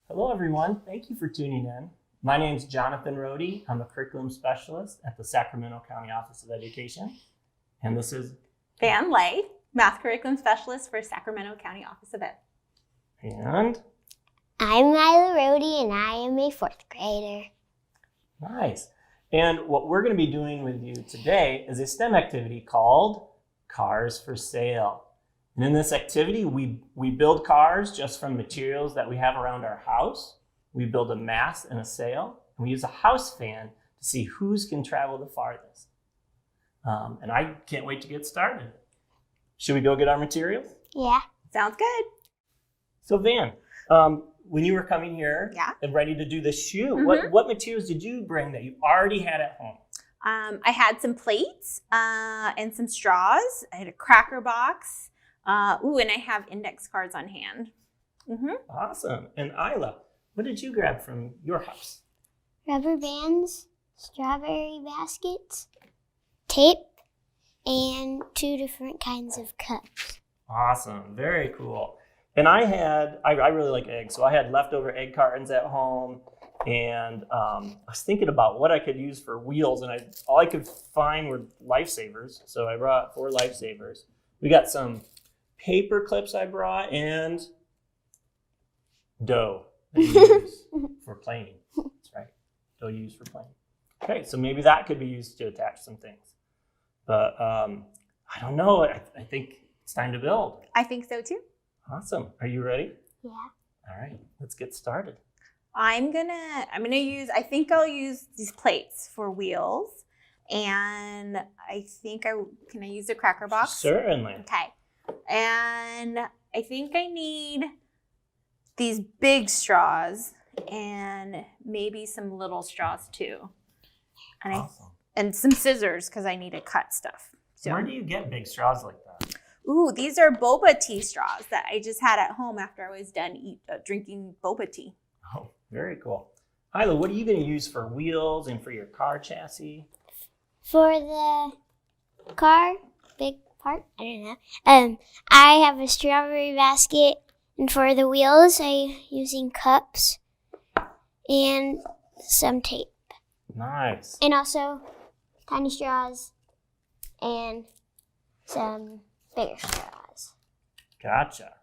Hello, everyone. Thank you for tuning in. My name is Jonathan Rohde. I'm a curriculum specialist at the Sacramento County Office of Education. And this is Van Lay, math curriculum specialist for Sacramento County Office of Ed. And I'm Nyla Rohde, and I am a 4th grader. nice. And what we're going to be doing with you today is a STEM activity called Cars for Sale. And in this activity, we build cars just from materials that we have around our house. We build a mast and a sail, and we use a house fan to see whose can travel the farthest. And I can't wait to get started. Should we go get our materials? Yeah. Sounds good. So Van, when you were coming here and ready to do the shoe, what materials did you bring that you already had at home? I had some plates and some straws. I had a cracker box. And I have index cards on hand. Awesome. And Isla, what did you grab from your house? Rubber bands, strawberry baskets, tape, and 2 different kinds of cups. Awesome. Very cool. And I really like eggs, so I had leftover egg cartons at home, and I was thinking about what I could use for wheels, and all I could find were lifesavers, so I brought 4 lifesavers. We got some paper clips I brought, and dough that you use for planing. That's right. Dough you use for planing. Okay, so maybe that could be used to attach some things. But I don't know. I think it's time to build. I think so too. Awesome. Are you ready? Yeah. All right, let's get started. I think I'll use these plates for wheels. And I think can I use a cracker box? Certainly. Okay. And I think I need these big straws and maybe some little straws too. And Awesome. and some scissors because I need to cut stuff. So Where do you get big straws like that? ooh, these are boba tea straws that I just had at home after I was done drinking boba tea. Oh, very cool. Isla, what are you going to use for wheels and for your car chassis? For the car, big part, I don't know. I have a strawberry basket, and for the wheels, I'm using cups and some tape. Nice. And also tiny straws and some bigger straws. Gotcha.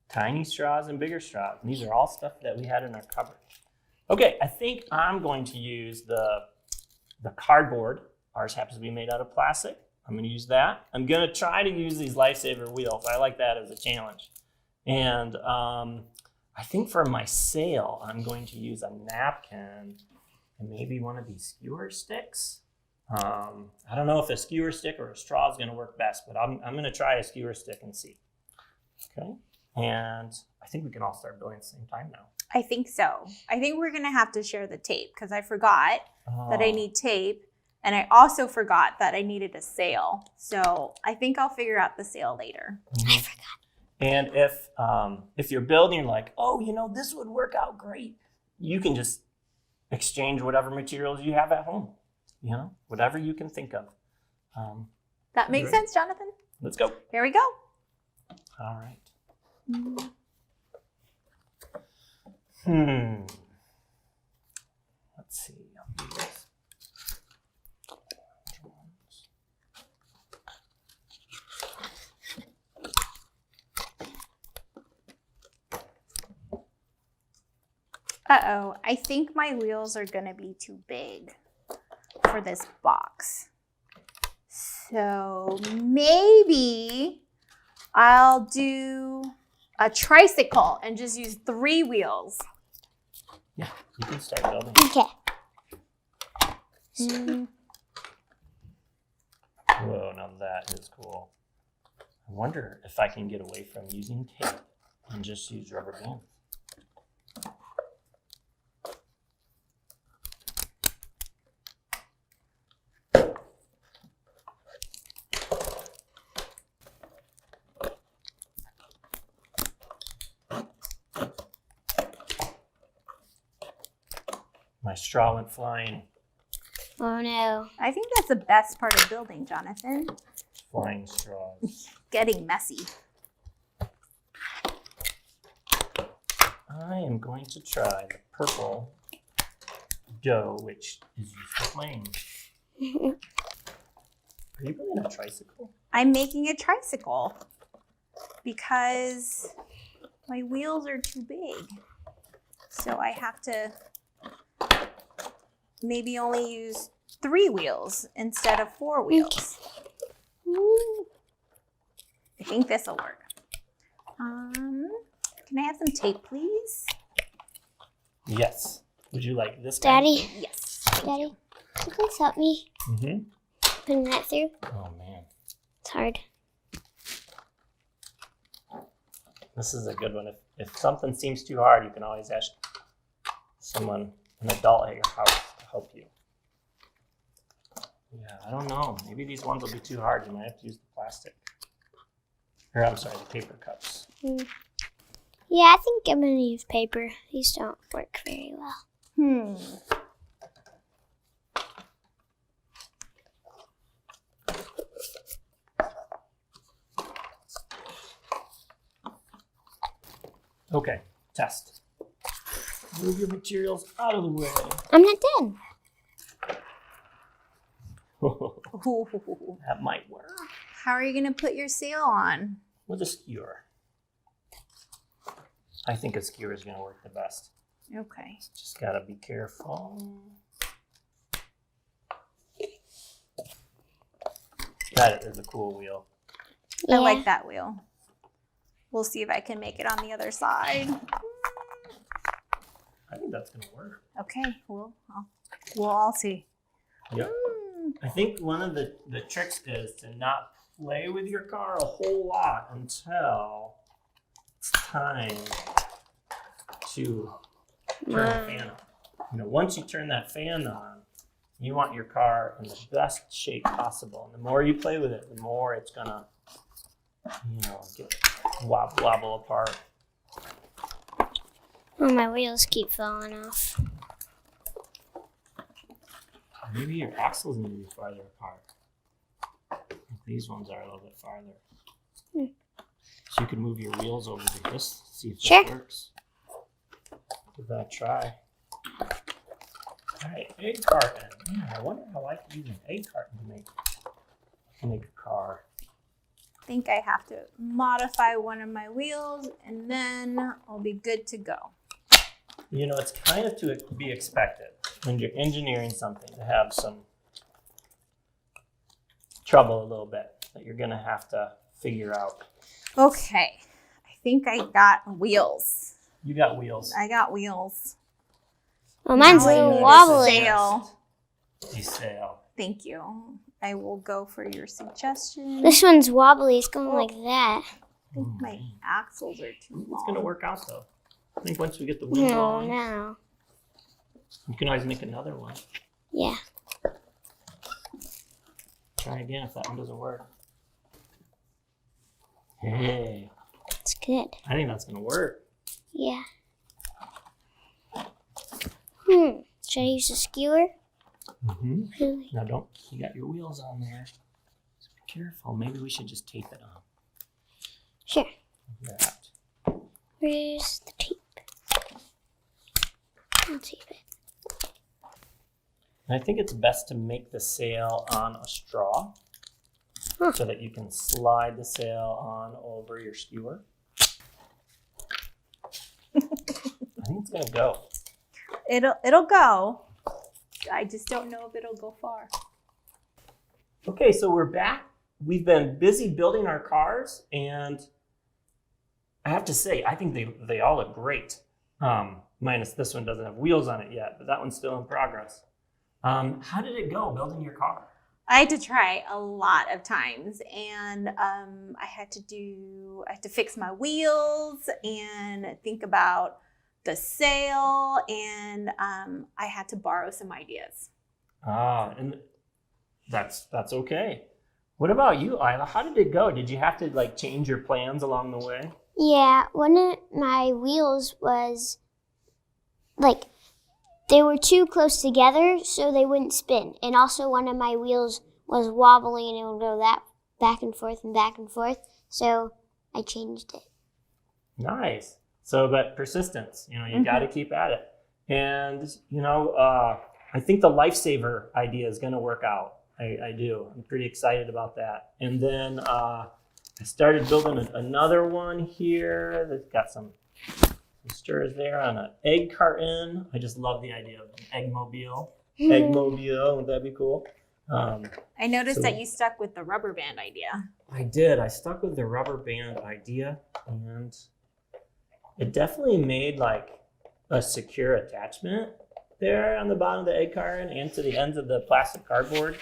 Tiny straws and bigger straws. And these are all stuff that we had in our cupboard. Okay, I think I'm going to use the cardboard. Ours happens to be made out of plastic. I'm going to use that. I'm going to try to use these lifesaver wheels. I like that as a challenge. And I think for my sail, I'm going to use a napkin and maybe one of these skewer sticks. I don't know if a skewer stick or a straw is going to work best, but I'm going to try a skewer stick and see. Okay. And I think we can all start building at the same time now. I think so. I think we're going to have to share the tape because I forgot that I need tape. And I also forgot that I needed a sail. So I think I'll figure out the sail later. I forgot. And if you're building, you're like, oh, this would work out great. You can just exchange whatever materials you have at home. Whatever you can think of. That makes sense, Jonathan? Let's go. Here we go. All right. Let's see. I'll do this. Uh-oh, I think my wheels are gonna be too big for this box. So maybe I'll do a tricycle and just use 3 wheels. Yeah, you can start building. Okay. Whoa, now that is cool. I wonder if I can get away from using tape and just use rubber bands. My straw went flying. Oh no. I think that's the best part of building, Jonathan. Flying straws. Getting messy. I am going to try the purple dough, which is used for flames. Are you building a tricycle? I'm making a tricycle because my wheels are too big. So I have to maybe only use 3 wheels instead of 4 wheels. Ooh. I think this will work. Can I have some tape, please? Yes. Would you like this kind of Daddy, thing? Yes. Daddy, can you please help me putting that through? Oh, man. It's hard. This is a good one. If something seems too hard, you can always ask someone, an adult at your house, to help you. Yeah, I don't know. Maybe these ones will be too hard. You might have to use the plastic. Or, I'm sorry, the paper cups. Yeah, I think I'm going to use paper. These don't work very well. Okay, test. Move your materials out of the way. I'm not done. That might work. How are you going to put your sail on? With a skewer. I think a skewer is going to work the best. Okay. Just got to be careful. That is a cool wheel. I like that wheel. We'll see if I can make it on the other side. I think that's going to work. Okay, we'll all see. Yep. I think one of the tricks is to not play with your car a whole lot until it's time to turn the fan on. Once you turn that fan on, you want your car in the best shape possible. And the more you play with it, the more it's gonna, get wobble apart. Oh, my wheels keep falling off. Maybe your axles need to be farther apart. These ones are a little bit farther. So you can move your wheels over to this, see if Sure. that works. Give that a try. All right, egg carton. Man, I wonder how I can use an egg carton to make a car. I think I have to modify one of my wheels and then I'll be good to go. It's kind of to be expected when you're engineering something to have some trouble a little bit that you're gonna have to figure out. Okay, I think I got wheels. You got wheels. I got wheels. Well, mine's a Now I little need a wobbly. sail. A sail. Thank you. I will go for your suggestion. This one's wobbly. It's going like that. I think my axles are too long. It's gonna work out though. I think once we get the wheels No, on, no. you can always make another one. Yeah. Try again if that one doesn't work. Hey, It's good. I think that's gonna work. Yeah. Should I use a skewer? Mm-hmm. Really? Now you got your wheels on there. So be careful. Maybe we should just tape it on. Sure. Like that. Where's the tape? I'll tape it. And I think it's best to make the sail on a straw so that you can slide the sail on over your skewer. I think it's gonna go. It'll go. I just don't know if it'll go far. Okay, so we're back. We've been busy building our cars, and I have to say, I think they all look great. Minus this one doesn't have wheels on it yet, but that one's still in progress. How did it go building your car? I had to try a lot of times, and I had to fix my wheels and think about the sail, and I had to borrow some ideas. And that's okay. What about you, Isla? How did it go? Did you have to change your plans along the way? Yeah, one of my wheels was they were too close together, so they wouldn't spin. And also one of my wheels was wobbly and it would go that back and forth and back and forth. So I changed it. Nice. So, but persistence, you got to keep at it. And, I think the lifesaver idea is going to work out. I do. I'm pretty excited about that. And then I started building another one here that's got some stirs there on an egg carton. I just love the idea of an eggmobile. Eggmobile, would that be cool? I noticed that you stuck with the rubber band idea. I did. I stuck with the rubber band idea, and it definitely made like a secure attachment there on the bottom of the egg carton and to the ends of the plastic cardboard.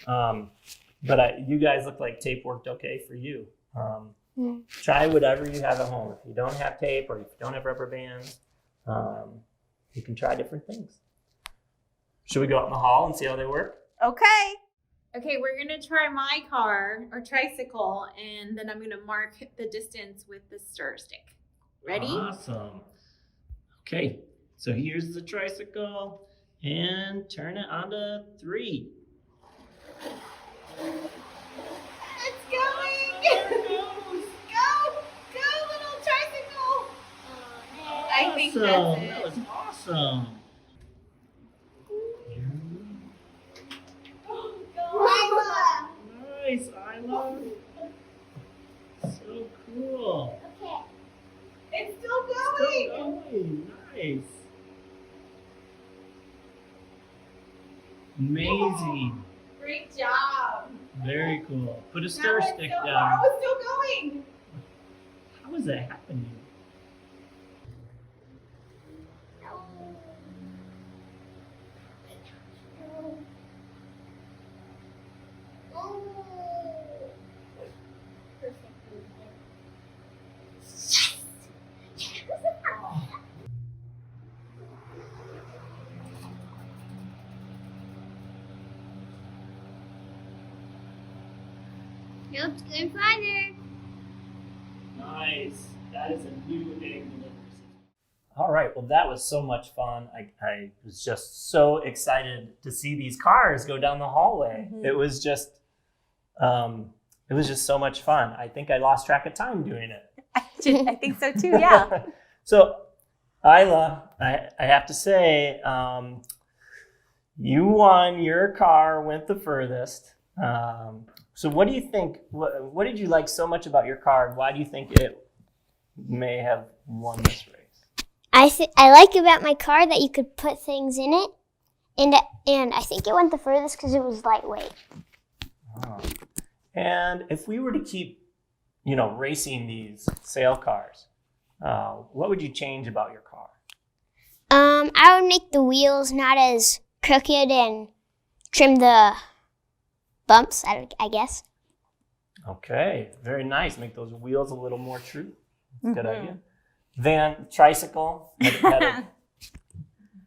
But you guys look like tape worked okay for you. Try whatever you have at home. If you don't have tape or if you don't have rubber bands, you can try different things. Should we go out in the hall and see how they work? Okay. Okay, we're gonna try my car or tricycle, and then I'm gonna mark the distance with the stir stick. Ready? Awesome. Okay, so here's the tricycle, and turn it onto 3. It's going! Go, little tricycle! I think that's it. That was awesome. Isla! Nice, Isla. So cool. Okay. It's still going! Still going. Nice. Amazing. Great job! Very cool. Put a stir stick down. down. Oh, it's still going! How is that happening? Nope, it's going farther. Nice. That is a new egg delivery system. All right. Well, that was so much fun. I was just so excited to see these cars go down the hallway. Mm-hmm. It was just so much fun. I think I lost track of time doing it. I think so too, yeah. So, Isla, I have to say, you won. Your car went the furthest. So what do you think, what did you like so much about your car, and why do you think it may have won this race? I like about my car that you could put things in it, and I think it went the furthest because it was lightweight. Oh. And if we were to keep, racing these sale cars, what would you change about your car? I would make the wheels not as crooked and trim the bumps, I guess. Okay, very nice. Make those wheels a little more true. That's a good idea. Van tricycle had a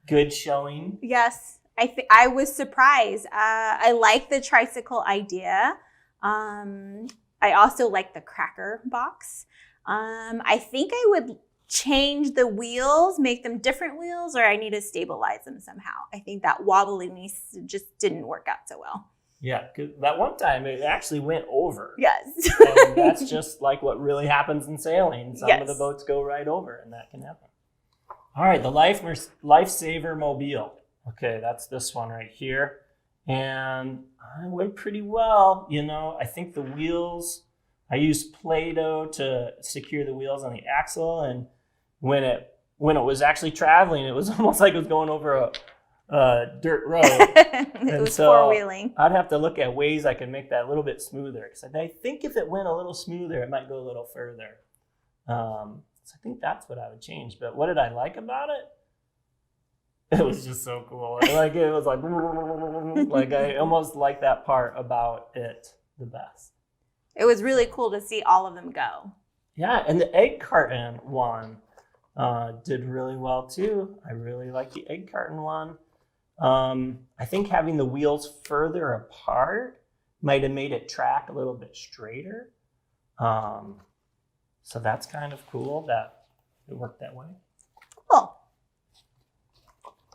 good showing. Yes, I was surprised. I like the tricycle idea. I also like the cracker box. I think I would change the wheels, make them different wheels, or I need to stabilize them somehow. I think that wobbliness just didn't work out so well. Yeah, because that one time it actually went over. Yes. And that's just like what really happens in sailing. Some of the boats go right over, and that can happen. All right, the Lifesaver Mobile. Okay, that's this one right here. And I went pretty well. I think the wheels, I used Play-Doh to secure the wheels on the axle. And when it was actually traveling, it was almost like it was going over a dirt road. It was four-wheeling. I'd have to look at ways I can make that a little bit smoother. Because I think if it went a little smoother, it might go a little further. So I think that's what I would change. But what did I like about it? It was just so cool. It was like I almost like that part about it the best. It was really cool to see all of them go. Yeah, and the egg carton one did really well too. I really like the egg carton one. I think having the wheels further apart might have made it track a little bit straighter. So that's kind of cool that it worked that way. Cool.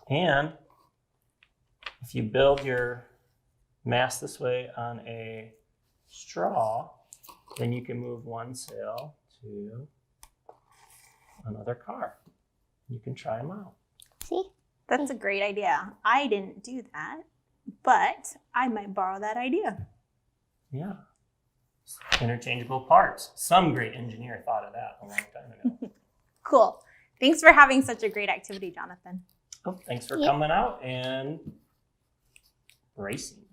And if you build your mast this way on a straw, then you can move one sail to another car. You can try them out. See? That's a great idea. I didn't do that, but I might borrow that idea. Yeah. Interchangeable parts. Some great engineer thought of that a long time ago. Cool. Thanks for having such a great activity, Jonathan. Oh, thanks for Yep. coming out and racing.